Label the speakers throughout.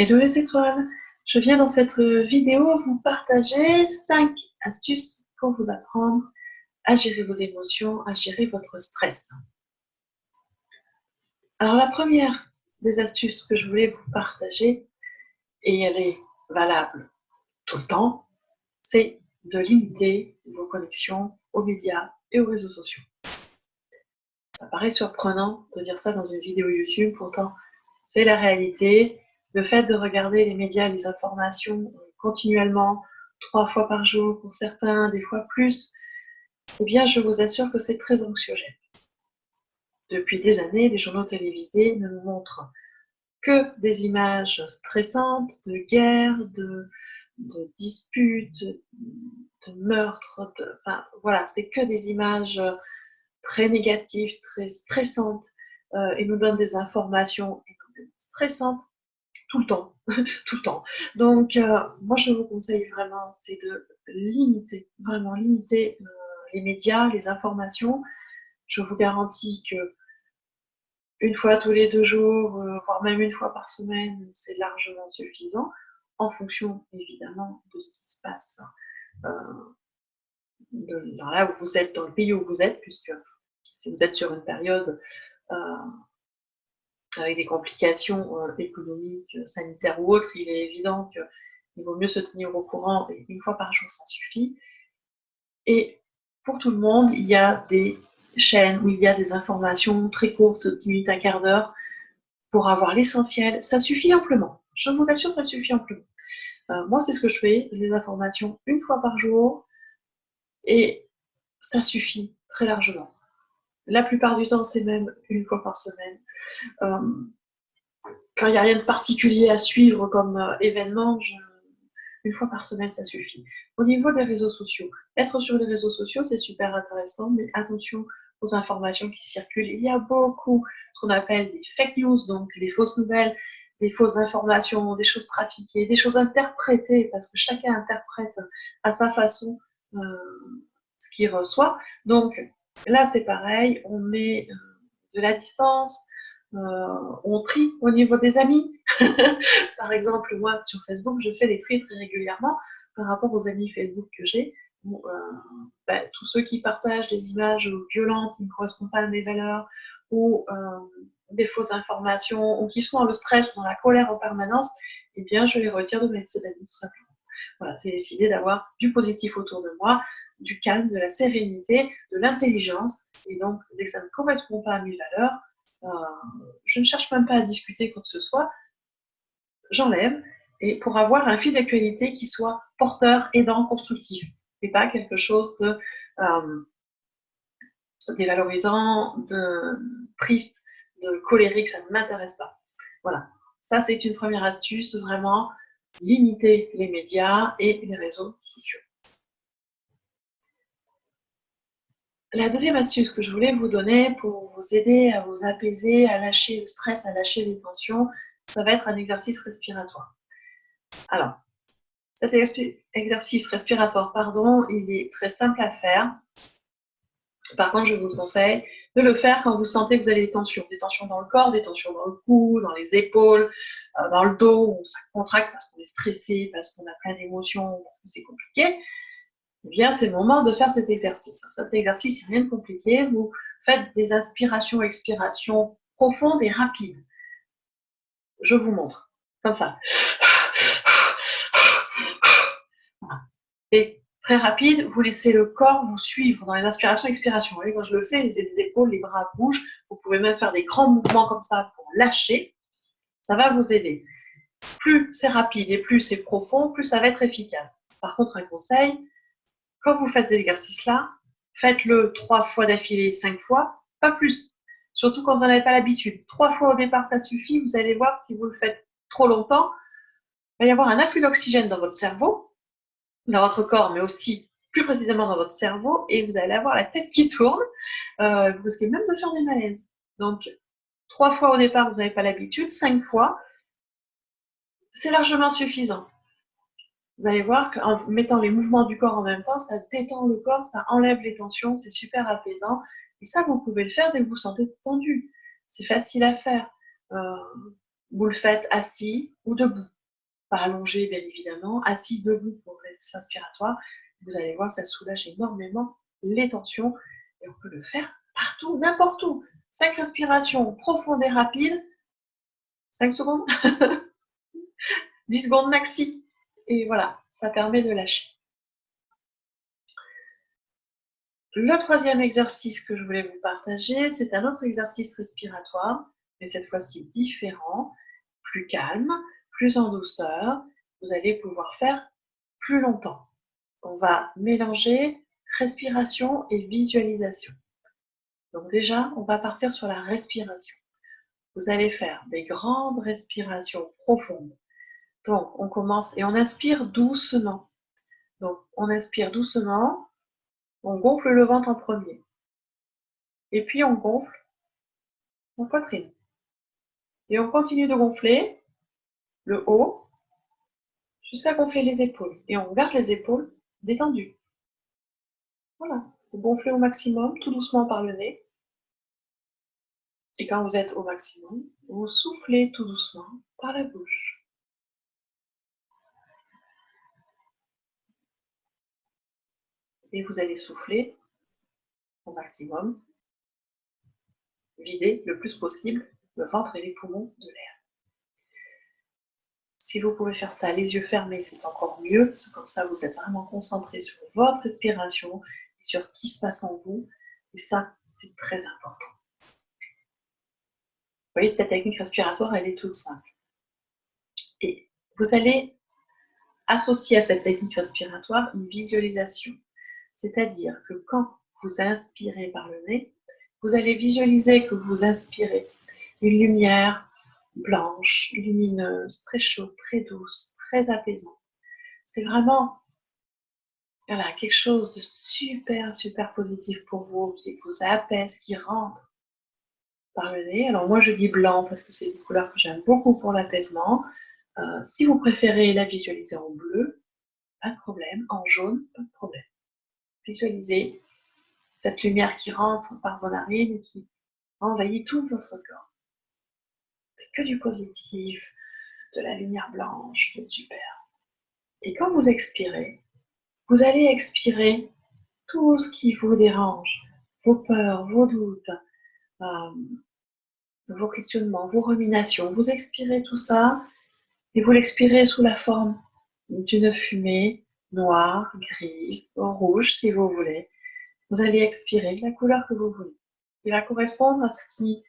Speaker 1: Hello les étoiles, je viens dans cette vidéo vous partager 5 astuces pour vous apprendre à gérer vos émotions, à gérer votre stress. Alors la première des astuces que je voulais vous partager, et elle est valable tout le temps, c'est de limiter vos connexions aux médias et aux réseaux sociaux. Ça paraît surprenant de dire ça dans une vidéo YouTube, pourtant c'est la réalité. Le fait de regarder les médias et les informations continuellement, 3 fois par jour pour certains, des fois plus, eh bien je vous assure que c'est très anxiogène. Depuis des années, les journaux télévisés ne nous montrent que des images stressantes, de guerres, de disputes, de meurtres, enfin voilà, c'est que des images très négatives, très stressantes, et nous donnent des informations stressantes tout le temps, tout le temps. Donc, moi, je vous conseille vraiment, c'est de limiter, vraiment limiter les médias, les informations. Je vous garantis que une fois tous les 2 jours, voire même une fois par semaine, c'est largement suffisant, en fonction évidemment de ce qui se passe dans là où vous êtes, dans le pays où vous êtes, puisque si vous êtes sur une période avec des complications économiques, sanitaires ou autres, il est évident qu'il vaut mieux se tenir au courant, et une fois par jour, ça suffit. Et pour tout le monde, il y a des chaînes où il y a des informations très courtes, 10 minutes, un quart d'heure, pour avoir l'essentiel. Ça suffit amplement. Je vous assure, ça suffit amplement. Moi, c'est ce que je fais, les informations une fois par jour, et ça suffit très largement. La plupart du temps, c'est même une fois par semaine. Quand il n'y a rien de particulier à suivre comme événement, une fois par semaine, ça suffit. Au niveau des réseaux sociaux, être sur les réseaux sociaux, c'est super intéressant, mais attention aux informations qui circulent. Il y a beaucoup ce qu'on appelle des fake news, donc des fausses nouvelles, des fausses informations, des choses trafiquées, des choses interprétées, parce que chacun interprète à sa façon ce qu'il reçoit. Donc là, c'est pareil, on met de la distance, on trie au niveau des amis. Par exemple, moi, sur Facebook, je fais des tris très régulièrement par rapport aux amis Facebook que j'ai. Où, tous ceux qui partagent des images violentes qui ne correspondent pas à mes valeurs, ou des fausses informations, ou qui sont dans le stress ou dans la colère en permanence, eh bien, je les retire de mes réseaux d'amis, tout simplement. Voilà, j'ai décidé d'avoir du positif autour de moi, du calme, de la sérénité, de l'intelligence. Et donc, dès que ça ne correspond pas à mes valeurs, je ne cherche même pas à discuter quoi que ce soit, j'enlève, et pour avoir un fil d'actualité qui soit porteur, aidant, constructif, et pas quelque chose de dévalorisant, de triste, de colérique, ça ne m'intéresse pas. Voilà, ça c'est une première astuce, vraiment limiter les médias et les réseaux sociaux. La deuxième astuce que je voulais vous donner pour vous aider à vous apaiser, à lâcher le stress, à lâcher les tensions, ça va être un exercice respiratoire. Alors, cet exercice respiratoire, il est très simple à faire. Par contre, je vous conseille de le faire quand vous sentez que vous avez des tensions dans le corps, des tensions dans le cou, dans les épaules, dans le dos, où ça contracte parce qu'on est stressé, parce qu'on a plein d'émotions, parce que c'est compliqué. Eh bien, c'est le moment de faire cet exercice. Cet exercice, il n'y a rien de compliqué. Vous faites des inspirations, expirations profondes et rapides. Je vous montre, comme ça. Et très rapide, vous laissez le corps vous suivre dans les inspirations et expirations. Vous voyez, quand je le fais, les épaules, les bras bougent. Vous pouvez même faire des grands mouvements comme ça pour lâcher. Ça va vous aider. Plus c'est rapide et plus c'est profond, plus ça va être efficace. Par contre, un conseil, quand vous faites cet exercice-là, faites-le 3 fois d'affilée, 5 fois, pas plus. Surtout quand vous n'en avez pas l'habitude. 3 fois au départ, ça suffit. Vous allez voir, si vous le faites trop longtemps, il va y avoir un afflux d'oxygène dans votre cerveau, dans votre corps, mais aussi plus précisément dans votre cerveau, et vous allez avoir la tête qui tourne, vous risquez même de faire des malaises. Donc, 3 fois au départ, vous n'avez pas l'habitude, 5 fois, c'est largement suffisant. Vous allez voir qu'en mettant les mouvements du corps en même temps, ça détend le corps, ça enlève les tensions, c'est super apaisant. Et ça, vous pouvez le faire dès que vous vous sentez tendu. C'est facile à faire. Vous le faites assis ou debout. Pas allongé, bien évidemment. Assis, debout pour l'exercice respiratoire. Vous allez voir, ça soulage énormément les tensions. Et on peut le faire partout, n'importe où. 5 respirations profondes et rapides. 5 secondes 10 secondes maxi. Et voilà, ça permet de lâcher. Le troisième exercice que je voulais vous partager, c'est un autre exercice respiratoire, mais cette fois-ci différent, plus calme, plus en douceur. Vous allez pouvoir faire plus longtemps. On va mélanger respiration et visualisation. Donc déjà, on va partir sur la respiration. Vous allez faire des grandes respirations profondes. Donc, on commence et on inspire doucement. Donc, on inspire doucement, on gonfle le ventre en premier. Et puis, on gonfle la poitrine. Et on continue de gonfler le haut jusqu'à gonfler les épaules. Et on garde les épaules détendues. Voilà. Vous gonflez au maximum, tout doucement par le nez. Et quand vous êtes au maximum, vous soufflez tout doucement par la bouche. Et vous allez souffler au maximum, vider le plus possible le ventre et les poumons de l'air. Si vous pouvez faire ça les yeux fermés, c'est encore mieux, parce que comme ça, vous êtes vraiment concentré sur votre respiration et sur ce qui se passe en vous. Et ça, c'est très important. Vous voyez, cette technique respiratoire, elle est toute simple. Et vous allez associer à cette technique respiratoire une visualisation. C'est-à-dire que quand vous inspirez par le nez, vous allez visualiser que vous inspirez une lumière blanche, lumineuse, très chaude, très douce, très apaisante. C'est vraiment voilà, quelque chose de super, super positif pour vous, qui vous apaise, qui rentre par le nez. Alors moi, je dis blanc parce que c'est une couleur que j'aime beaucoup pour l'apaisement. Si vous préférez la visualiser en bleu, pas de problème. En jaune, pas de problème. Visualisez cette lumière qui rentre par vos narines et qui envahit tout votre corps. C'est que du positif, de la lumière blanche, c'est super. Et quand vous expirez, vous allez expirer tout ce qui vous dérange, vos peurs, vos doutes, vos questionnements, vos ruminations. Vous expirez tout ça et vous l'expirez sous la forme d'une fumée noire, grise, rouge si vous voulez. Vous allez expirer la couleur que vous voulez. Il va correspondre à ce qui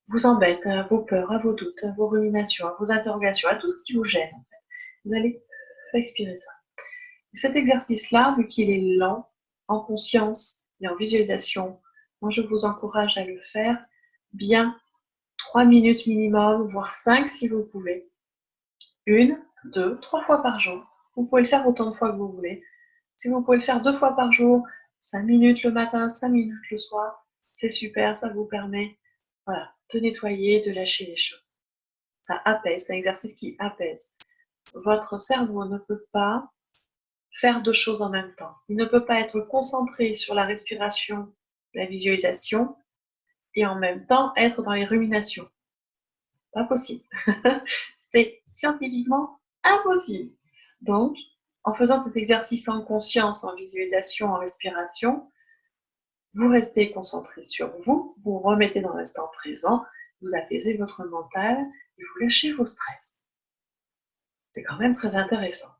Speaker 1: vous embête, à vos peurs, à vos doutes, à vos ruminations, à vos interrogations, à tout ce qui vous gêne. En fait. Vous allez expirer ça. Et cet exercice-là, vu qu'il est lent, en conscience et en visualisation, moi je vous encourage à le faire bien 3 minutes minimum, voire 5 si vous pouvez. 1, 2, 3 fois par jour. Vous pouvez le faire autant de fois que vous voulez. Si vous pouvez le faire 2 fois par jour, 5 minutes le matin, 5 minutes le soir, c'est super, ça vous permet voilà, de nettoyer, de lâcher les choses. Ça apaise, c'est un exercice qui apaise. Votre cerveau ne peut pas faire 2 choses en même temps. Il ne peut pas être concentré sur la respiration, la visualisation, et en même temps être dans les ruminations. Pas possible. C'est scientifiquement impossible. Donc, en faisant cet exercice en conscience, en visualisation, en respiration, vous restez concentré sur vous, vous remettez dans l'instant présent, vous apaisez votre mental et vous lâchez vos stress. C'est quand même très intéressant.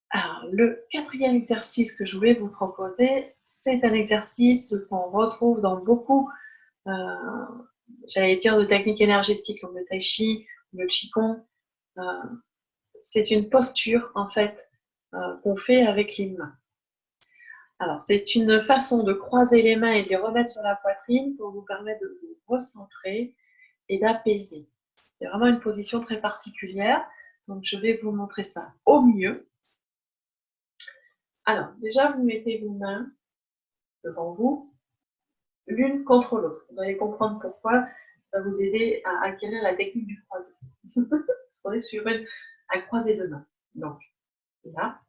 Speaker 1: Alors, le quatrième exercice que je voulais vous proposer, c'est un exercice qu'on retrouve dans beaucoup, j'allais dire, de techniques énergétiques comme le tai chi, le qigong. C'est une posture, en fait, qu'on fait avec les mains. Alors, c'est une façon de croiser les mains et de les remettre sur la poitrine pour vous permettre de vous recentrer et d'apaiser. C'est vraiment une position très particulière, donc je vais vous montrer ça au mieux. Alors, déjà, vous mettez vos mains devant vous, l'une contre l'autre. Vous allez comprendre pourquoi ça va vous aider à acquérir la technique du croisé. Parce qu'on est sur un croisé de mains. Donc, là,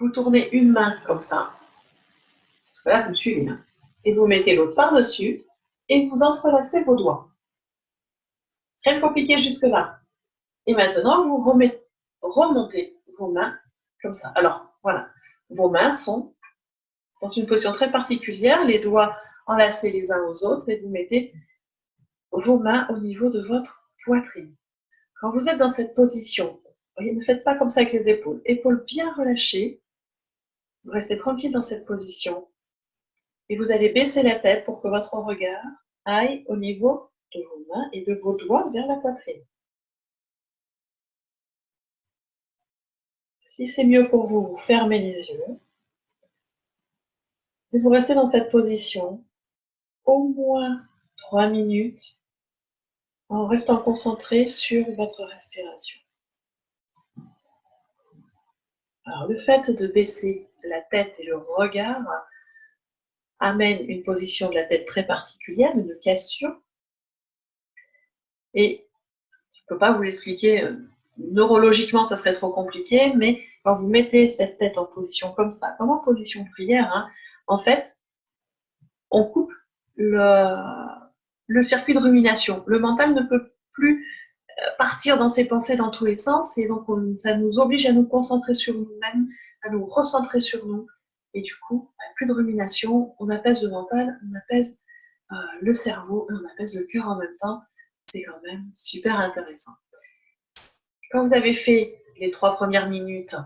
Speaker 1: vous tournez une main comme ça, parce que là, vous me suivez, hein, et vous mettez l'autre par-dessus, et vous entrelacez vos doigts. Rien de compliqué jusque-là. Et maintenant, vous remontez vos mains comme ça. Alors, voilà. Vos mains sont dans une position très particulière, les doigts enlacés les uns aux autres, et vous mettez vos mains au niveau de votre poitrine. Quand vous êtes dans cette position, voyez, ne faites pas comme ça avec les épaules. Épaules bien relâchées. Vous restez tranquille dans cette position. Et vous allez baisser la tête pour que votre regard aille au niveau de vos mains et de vos doigts vers la poitrine. Si c'est mieux pour vous, vous fermez les yeux. Et vous restez dans cette position au moins 3 minutes en restant concentré sur votre respiration. Alors, le fait de baisser la tête et le regard amène une position de la tête très particulière, une cassure. Et je ne peux pas vous l'expliquer, neurologiquement ça serait trop compliqué, mais quand vous mettez cette tête en position comme ça, comme en position de prière, hein, en fait, on coupe le circuit de rumination. Le mental ne peut plus partir dans ses pensées dans tous les sens, et donc ça nous oblige à nous concentrer sur nous-mêmes, à nous recentrer sur nous, et du coup, plus de rumination, on apaise le mental, on apaise le cerveau, et on apaise le cœur en même temps. C'est quand même super intéressant. Quand vous avez fait les 3 premières minutes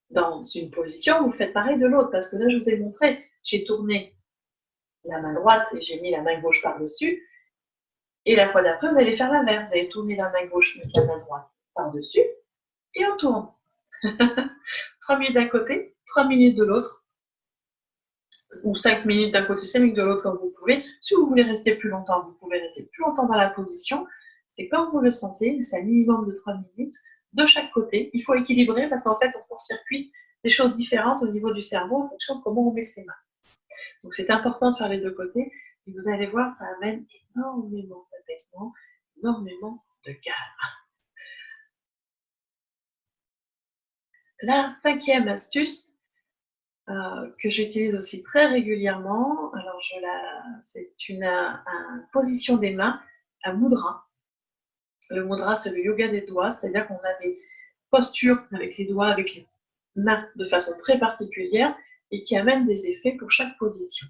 Speaker 1: dans une position, vous faites pareil de l'autre, parce que là, je vous ai montré, j'ai tourné la main droite et j'ai mis la main gauche par-dessus, et la fois d'après, vous allez faire l'inverse, vous allez tourner la main gauche, mettre la main droite par-dessus, et on tourne. 3 minutes d'un côté, 3 minutes de l'autre, ou 5 minutes d'un côté, 5 minutes de l'autre, comme vous pouvez. Si vous voulez rester plus longtemps, vous pouvez rester plus longtemps dans la position. C'est comme vous le sentez, c'est un minimum de 3 minutes de chaque côté. Il faut équilibrer parce qu'en fait, on court-circuite des choses différentes au niveau du cerveau en fonction de comment on met ses mains. Donc, c'est important de faire les deux côtés. Et vous allez voir, ça amène énormément d'apaisement, énormément de calme. La 5e astuce que j'utilise aussi très régulièrement, alors c'est une position des mains, un mudra. Le mudra, c'est le yoga des doigts, c'est-à-dire qu'on a des postures avec les doigts, avec les mains de façon très particulière et qui amènent des effets pour chaque position.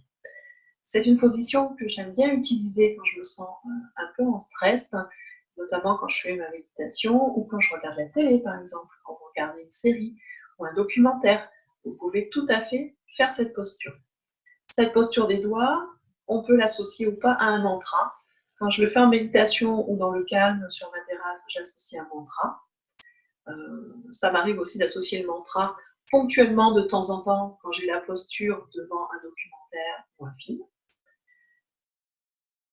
Speaker 1: C'est une position que j'aime bien utiliser quand je me sens un peu en stress, notamment quand je fais ma méditation ou quand je regarde la télé, par exemple, quand vous regardez une série ou un documentaire. Vous pouvez tout à fait faire cette posture. Cette posture des doigts, on peut l'associer ou pas à un mantra. Quand je le fais en méditation ou dans le calme sur ma terrasse, j'associe un mantra. Ça m'arrive aussi d'associer le mantra ponctuellement de temps en temps quand j'ai la posture devant un documentaire ou un film.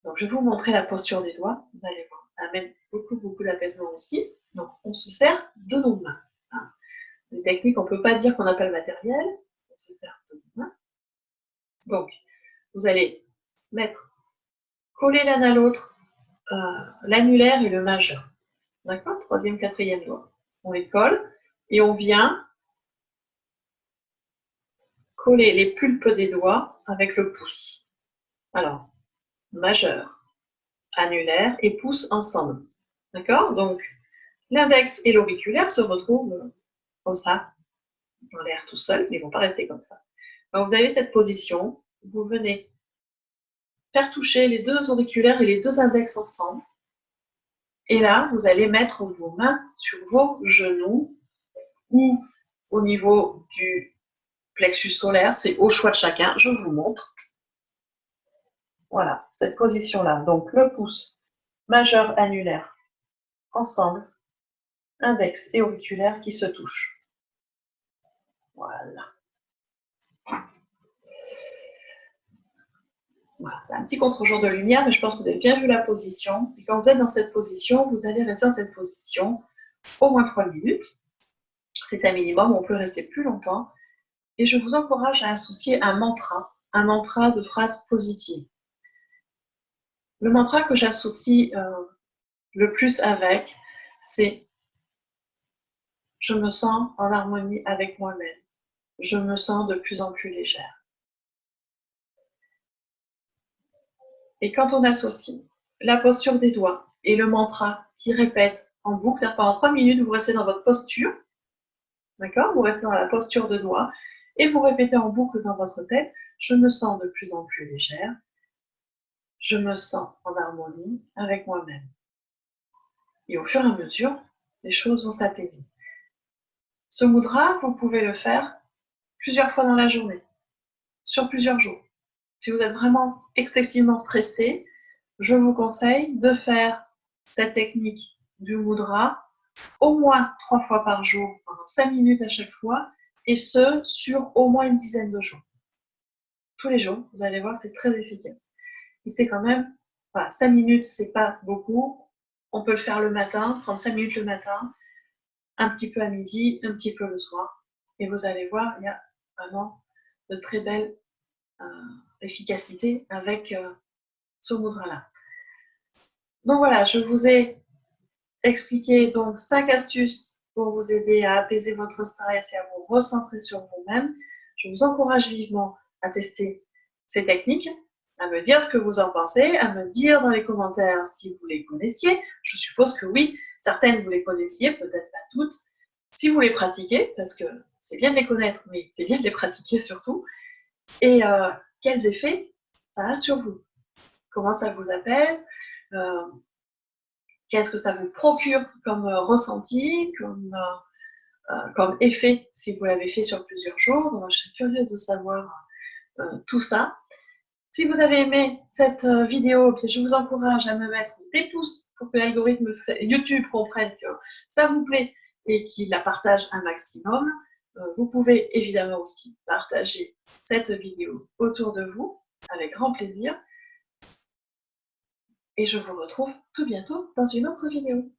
Speaker 1: Donc, je vais vous montrer la posture des doigts. Vous allez voir, ça amène beaucoup d'apaisement aussi. Donc, on se sert de nos mains. Hein. Les techniques, on ne peut pas dire qu'on n'a pas le matériel. On se sert de nos mains. Donc, vous allez coller l'un à l'autre l'annulaire et le majeur. D'accord? 3e, 4e doigt. On les colle et on vient coller les pulpes des doigts avec le pouce. Alors, majeur, annulaire et pouce ensemble. D'accord? Donc, l'index et l'auriculaire se retrouvent comme ça, dans l'air tout seul, mais ils ne vont pas rester comme ça. Alors, vous avez cette position, vous venez faire toucher les 2 auriculaires et les 2 index ensemble. Et là, vous allez mettre vos mains sur vos genoux ou au niveau du plexus solaire, c'est au choix de chacun, je vous montre. Voilà, cette position-là. Donc, le pouce majeur annulaire ensemble, index et auriculaire qui se touchent. Voilà. Voilà, c'est un petit contre-jour de lumière, mais je pense que vous avez bien vu la position. Et quand vous êtes dans cette position, vous allez rester dans cette position au moins 3 minutes. C'est un minimum, on peut rester plus longtemps. Et je vous encourage à associer un mantra de phrases positives. Le mantra que j'associe le plus avec, c'est « Je me sens en harmonie avec moi-même. Je me sens de plus en plus légère. » Et quand on associe la posture des doigts et le mantra qui répète en boucle, pendant 3 minutes, vous restez dans votre posture, d'accord? Vous restez dans la posture de doigt et vous répétez en boucle dans votre tête, je me sens de plus en plus légère, je me sens en harmonie avec moi-même. Et au fur et à mesure, les choses vont s'apaiser. Ce mudra, vous pouvez le faire plusieurs fois dans la journée, sur plusieurs jours. Si vous êtes vraiment excessivement stressé, je vous conseille de faire cette technique du mudra au moins 3 fois par jour, pendant 5 minutes à chaque fois, et ce, sur au moins une dizaine de jours. Tous les jours, vous allez voir, c'est très efficace. Et c'est quand même, voilà, 5 minutes, c'est pas beaucoup. On peut le faire le matin, prendre 5 minutes le matin, un petit peu à midi, un petit peu le soir. Et vous allez voir, il y a vraiment de très belles efficacité avec ce mudra-là. Donc voilà, je vous ai expliqué donc 5 astuces pour vous aider à apaiser votre stress et à vous recentrer sur vous-même. Je vous encourage vivement à tester ces techniques, à me dire ce que vous en pensez, à me dire dans les commentaires si vous les connaissiez. Je suppose que oui, certaines vous les connaissiez, peut-être pas toutes. Si vous les pratiquez, parce que c'est bien de les connaître, mais c'est bien de les pratiquer surtout, et quels effets ça a sur vous. Comment ça vous apaise, qu'est-ce que ça vous procure comme ressenti, comme effet si vous l'avez fait sur plusieurs jours. Donc, je suis curieuse de savoir tout ça. Si vous avez aimé cette vidéo, je vous encourage à me mettre des pouces pour que l'algorithme YouTube comprenne que ça vous plaît et qu'il la partage un maximum. Vous pouvez évidemment aussi partager cette vidéo autour de vous avec grand plaisir. Et je vous retrouve tout bientôt dans une autre vidéo.